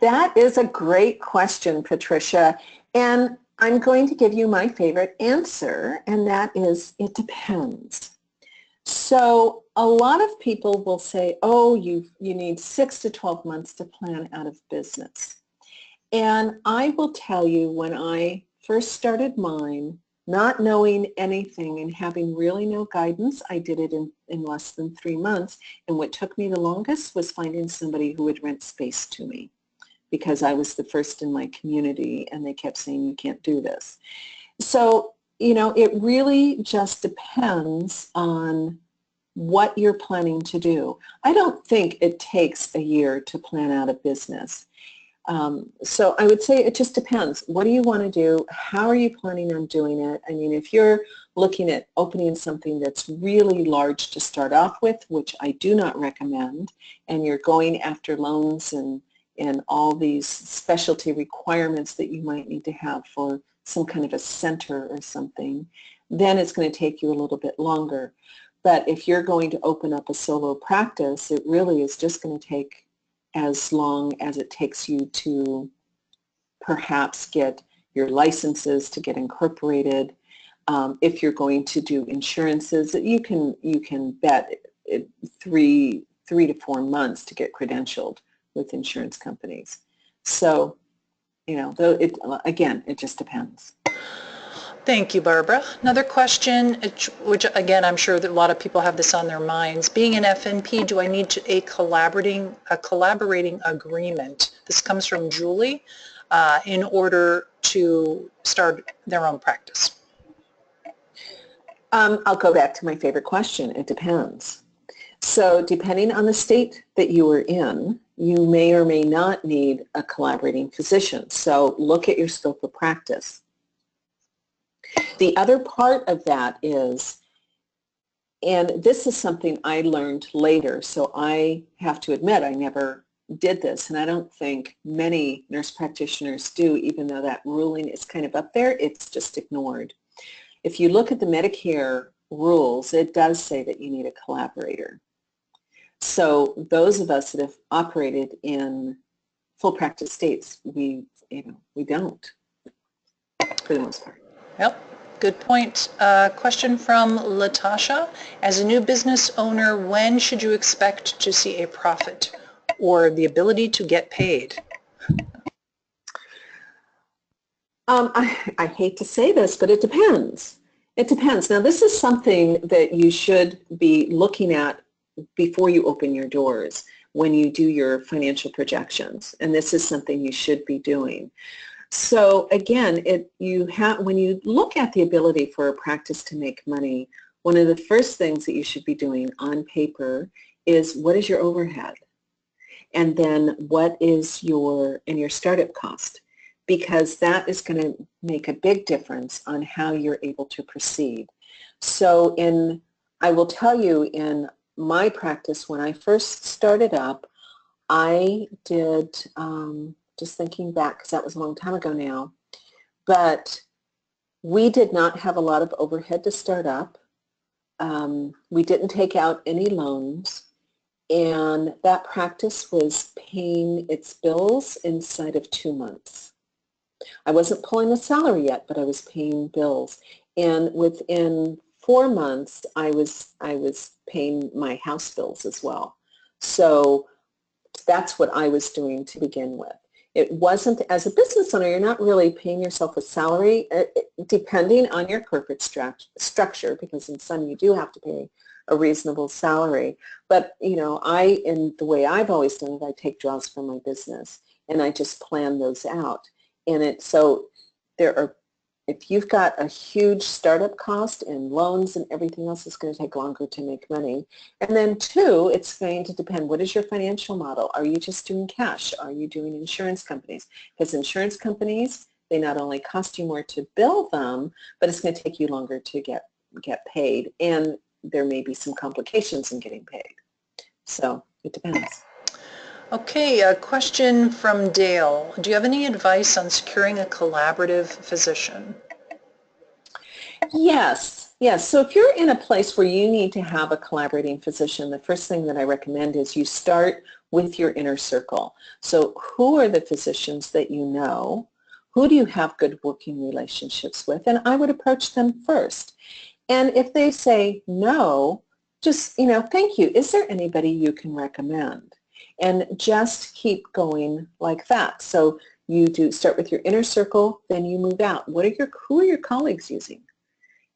That is a great question, Patricia. And I'm going to give you my favorite answer, and that is it depends. So a lot of people will say, oh, you need 6 to 12 months to plan out of business. And I will tell you, when I first started mine, not knowing anything and having really no guidance, I did it in less than 3 months. And what took me the longest was finding somebody who would rent space to me, because I was the first in my community and they kept saying, you can't do this. So, you know, it really just depends on what you're planning to do. I don't think it takes a year to plan out a business. So I would say it just depends. What do you want to do? How are you planning on doing it? I mean, if you're looking at opening something that's really large to start off with, which I do not recommend, and you're going after loans and all these specialty requirements that you might need to have for some kind of a center or something, then it's going to take you a little bit longer. But if you're going to open up a solo practice, it really is just going to take as long as it takes you to perhaps get your licenses to get incorporated. If you're going to do insurances, you can bet it 3 to 4 months to get credentialed with insurance companies. So, you know, again, it just depends. Thank you, Barbara. Another question, which again, I'm sure that a lot of people have this on their minds. Being an FNP, do I need a collaborating agreement? This comes from Julie, in order to start their own practice. I'll go back to my favorite question. It depends. So depending on the state that you are in, you may or may not need a collaborating physician. So look at your scope of practice. The other part of that is, and this is something I learned later, so I have to admit I never did this, and I don't think many nurse practitioners do, even though that ruling is kind of up there, it's just ignored. If you look at the Medicare rules, it does say that you need a collaborator. So those of us that have operated in full practice states, we don't, for the most part. Yep, good point. Question from Latasha. As a new business owner, when should you expect to see a profit or the ability to get paid? I hate to say this, but it depends. It depends. Now, this is something that you should be looking at before you open your doors when you do your financial projections, and this is something you should be doing. So again, when you look at the ability for a practice to make money, one of the first things that you should be doing on paper is, what is your overhead? And then what is your startup cost? Because that is going to make a big difference on how you're able to proceed. So I will tell you, in my practice, when I first started up, I did, just thinking back, because that was a long time ago now, but We did not have a lot of overhead to start up. We didn't take out any loans, and that practice was paying its bills inside of 2 months. I wasn't pulling a salary yet, but I was paying bills. And within 4 months, I was paying my house bills as well. So that's what I was doing to begin with. It wasn't, as a business owner, you're not really paying yourself a salary, depending on your corporate structure, because in some you do have to pay a reasonable salary. But, you know, in the way I've always done it, I take draws from my business, and I just plan those out. And so if you've got a huge startup cost and loans and everything else, it's going to take longer to make money. And then 2, it's going to depend, what is your financial model? Are you just doing cash? Are you doing insurance companies? Because insurance companies, they not only cost you more to bill them, but it's going to take you longer to get paid. And there may be some complications in getting paid. So it depends. Okay, a question from Dale. Do you have any advice on securing a collaborative physician? Yes. So if you're in a place where you need to have a collaborating physician, the first thing that I recommend is you start with your inner circle. So who are the physicians that you know? Who do you have good working relationships with? And I would approach them first. And if they say no, just, thank you. Is there anybody you can recommend? And just keep going like that. So you do start with your inner circle, then you move out. Who are your colleagues using?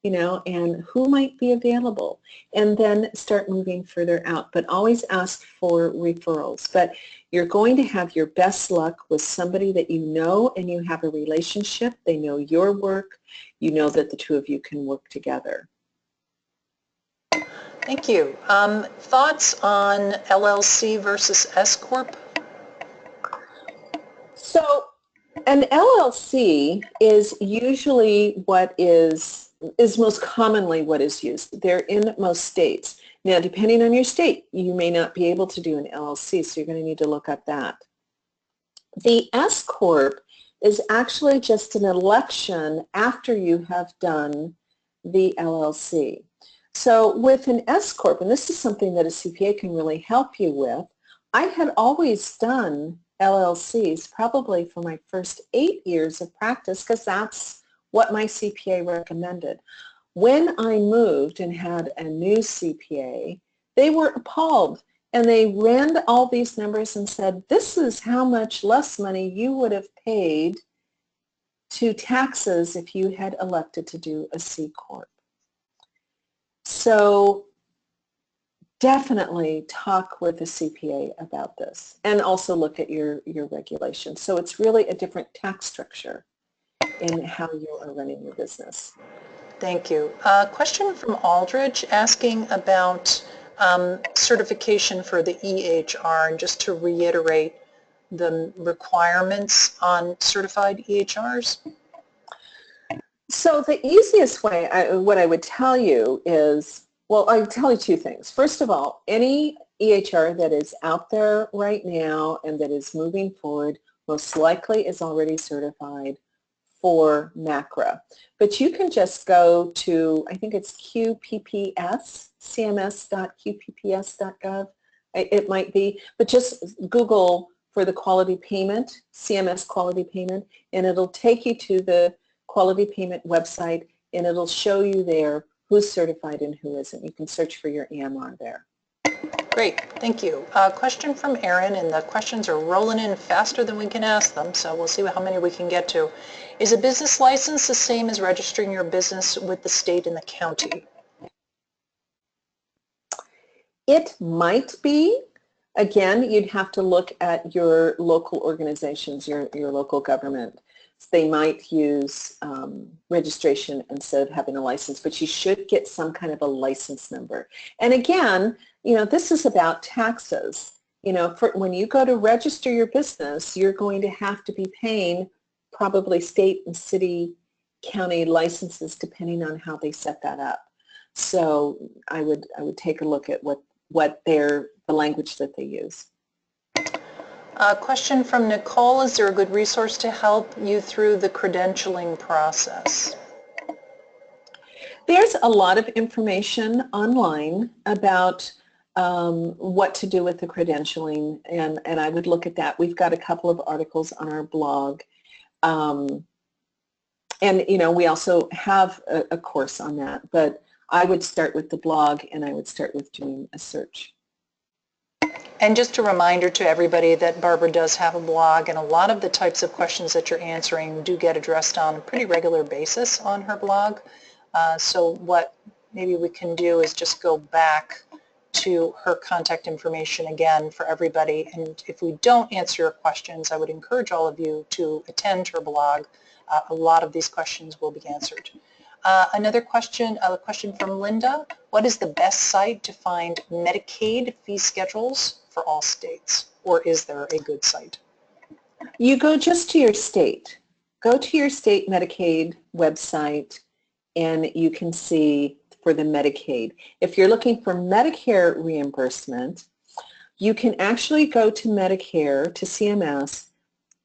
And who might be available? And then start moving further out. But always ask for referrals. But you're going to have your best luck with somebody that you know and you have a relationship. They know your work. You know that the two of you can work together. Thank you. Thoughts on LLC versus S Corp? So an LLC is usually what is most commonly what is used. They're in most states. Now, depending on your state, you may not be able to do an LLC, so you're going to need to look up that. The S Corp is actually just an election after you have done the LLC. So with an S Corp, and this is something that a CPA can really help you with, I had always done LLCs probably for my first 8 years of practice because that's what my CPA recommended. When I moved and had a new CPA, they were appalled and they ran all these numbers and said, this is how much less money you would have paid to taxes if you had elected to do a C Corp. So definitely talk with a CPA about this and also look at your regulations. So it's really a different tax structure in how you are running your business. Thank you. Question from Aldridge asking about certification for the EHR, and just to reiterate the requirements on certified EHRs. So the easiest way, what I would tell you is, well, I would tell you 2 things. First of all, any EHR that is out there right now and that is moving forward most likely is already certified for MACRA. But you can just go to, I think it's QPPS, cms.qpps.gov, it might be, but just Google for the quality payment, CMS quality payment, and it'll take you to the quality payment website, and it'll show you there who's certified and who isn't. You can search for your EMR there. Great, thank you. Question from Erin, and the questions are rolling in faster than we can ask them, so we'll see how many we can get to. Is a business license the same as registering your business with the state and the county? It might be. Again, you'd have to look at your local organizations, your local government. They might use registration instead of having a license, but you should get some kind of a license number. And again, this is about taxes. When you go to register your business, you're going to have to be paying probably state and city, county licenses depending on how they set that up. So I would take a look at the language that they use. Question from Nicole, is there a good resource to help you through the credentialing process? There's a lot of information online about what to do with the credentialing, and I would look at that. We've got a couple of articles on our blog. And, you know, we also have a course on that, but I would start with the blog and I would start with doing a search. And just a reminder to everybody that Barbara does have a blog, and a lot of the types of questions that you're answering do get addressed on a pretty regular basis on her blog. So what maybe we can do is just go back to her contact information again for everybody, and if we don't answer your questions, I would encourage all of you to attend her blog. A lot of these questions will be answered. Another question, a question from Linda. What is the best site to find Medicaid fee schedules for all states? Or is there a good site? You go just to your state. Go to your state Medicaid website and you can see for the Medicaid. If you're looking for Medicare reimbursement, you can actually go to Medicare, to CMS,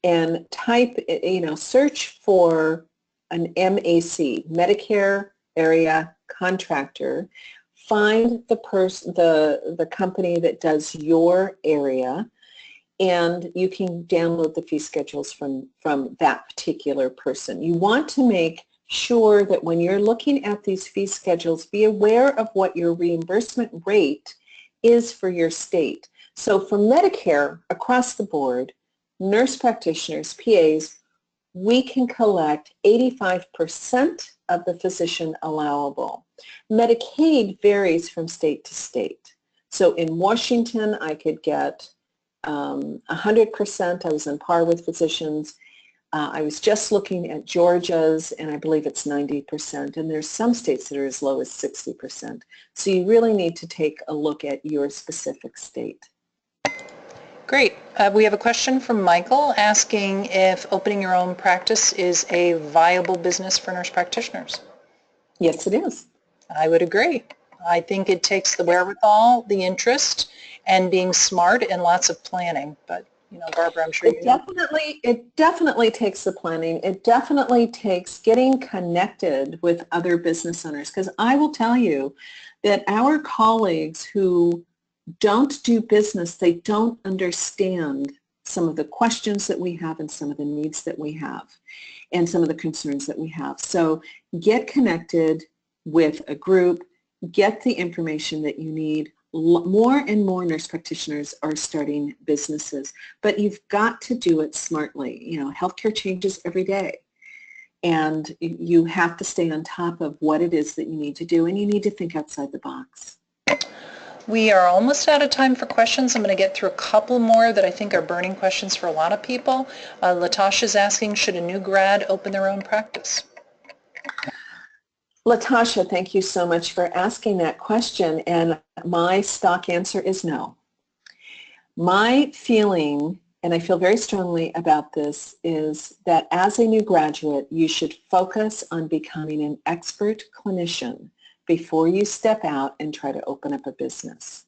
and type, you know, search for an MAC, Medicare Area Contractor. Find the company that does your area, and you can download the fee schedules from that particular person. You want to make sure that when you're looking at these fee schedules, be aware of what your reimbursement rate is for your state. So for Medicare, across the board, nurse practitioners, PAs, we can collect 85% of the physician allowable. Medicaid varies from state to state. So in Washington, I could get 100%. I was on par with physicians. I was just looking at Georgia's, and I believe it's 90%. And there's some states that are as low as 60%. So you really need to take a look at your specific state. Great. We have a question from Michael asking if opening your own practice is a viable business for nurse practitioners. Yes, it is. I would agree. I think it takes the wherewithal, the interest, and being smart and lots of planning. But, you know, Barbara, I'm sure you know. It definitely takes the planning. It definitely takes getting connected with other business owners, because I will tell you that our colleagues who don't do business, they don't understand some of the questions that we have and some of the needs that we have and some of the concerns that we have. So get connected with a group, get the information that you need. More and more nurse practitioners are starting businesses, but you've got to do it smartly. You know, healthcare changes every day, and you have to stay on top of what it is that you need to do, and you need to think outside the box. We are almost out of time for questions. I'm going to get through a couple more that I think are burning questions for a lot of people. Latasha's asking, should a new grad open their own practice? Latasha, thank you so much for asking that question, and my stock answer is no. My feeling, and I feel very strongly about this, is that as a new graduate, you should focus on becoming an expert clinician before you step out and try to open up a business.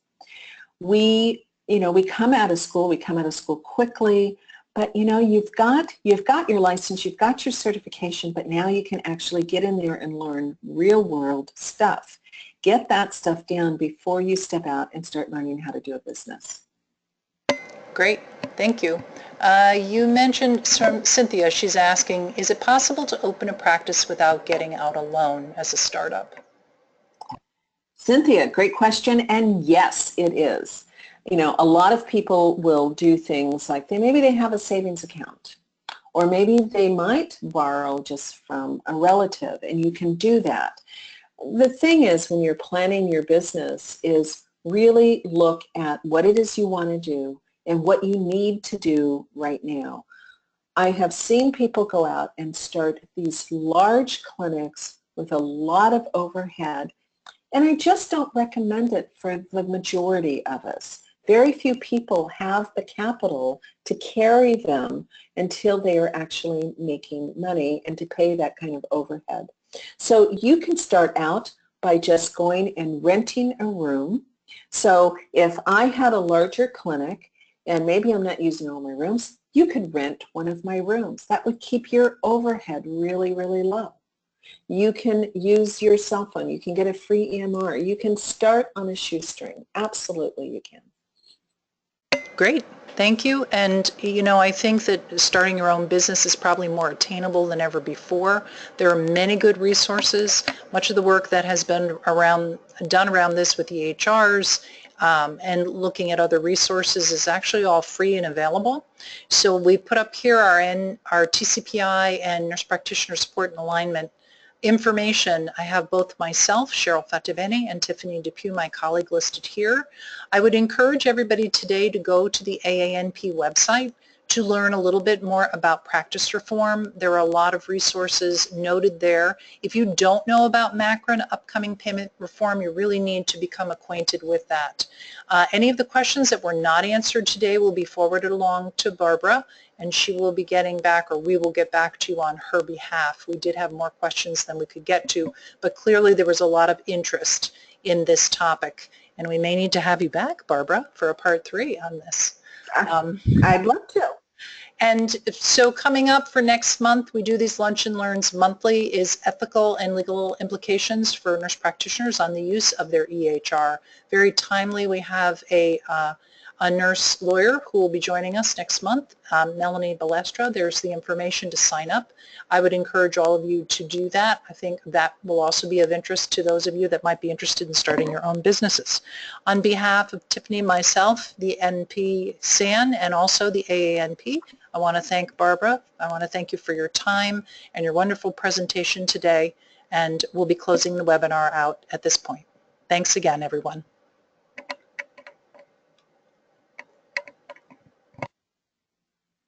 We come out of school quickly, but you know, you've got your license, you've got your certification, but now you can actually get in there and learn real world stuff. Get that stuff down before you step out and start learning how to do a business. Great, thank you. You mentioned Cynthia, she's asking, is it possible to open a practice without getting out a loan as a startup? Cynthia, great question, and yes, it is. You know, a lot of people will do things like maybe they have a savings account, or maybe they might borrow just from a relative, and you can do that. The thing is, when you're planning your business, is really look at what it is you want to do and what you need to do right now. I have seen people go out and start these large clinics with a lot of overhead, and I just don't recommend it for the majority of us. Very few people have the capital to carry them until they are actually making money and to pay that kind of overhead. So you can start out by just going and renting a room. So if I had a larger clinic and maybe I'm not using all my rooms, you could rent one of my rooms. That would keep your overhead really, really low. You can use your cell phone. You can get a free EMR. You can start on a shoestring. Absolutely, you can. Great. Thank you. And, you know, I think that starting your own business is probably more attainable than ever before. There are many good resources. Much of the work that has been done around this with EHRs and looking at other resources is actually all free and available. So we put up here our TCPI and Nurse Practitioner Support and Alignment information. I have both myself, Cheryl Fativeni, and Tiffany Depew, my colleague, listed here. I would encourage everybody today to go to the AANP website to learn a little bit more about practice reform. There are a lot of resources noted there. If you don't know about MACRA and upcoming payment reform, you really need to become acquainted with that. Any of the questions that were not answered today will be forwarded along to Barbara, and she will be getting back, or we will get back to you on her behalf. We did have more questions than we could get to, but clearly there was a lot of interest in this topic, and we may need to have you back, Barbara, for a part 3 on this. I'd love to. And so coming up for next month, we do these lunch and learns monthly, is ethical and legal implications for nurse practitioners on the use of their EHR. Very timely. We have a nurse lawyer who will be joining us next month, Melanie Balestra. There's the information to sign up. I would encourage all of you to do that. I think that will also be of interest to those of you that might be interested in starting your own businesses. On behalf of Tiffany and myself, the NP SAN, and also the AANP, I want to thank Barbara. I want to thank you for your time and your wonderful presentation today, and we'll be closing the webinar out at this point. Thanks again, everyone.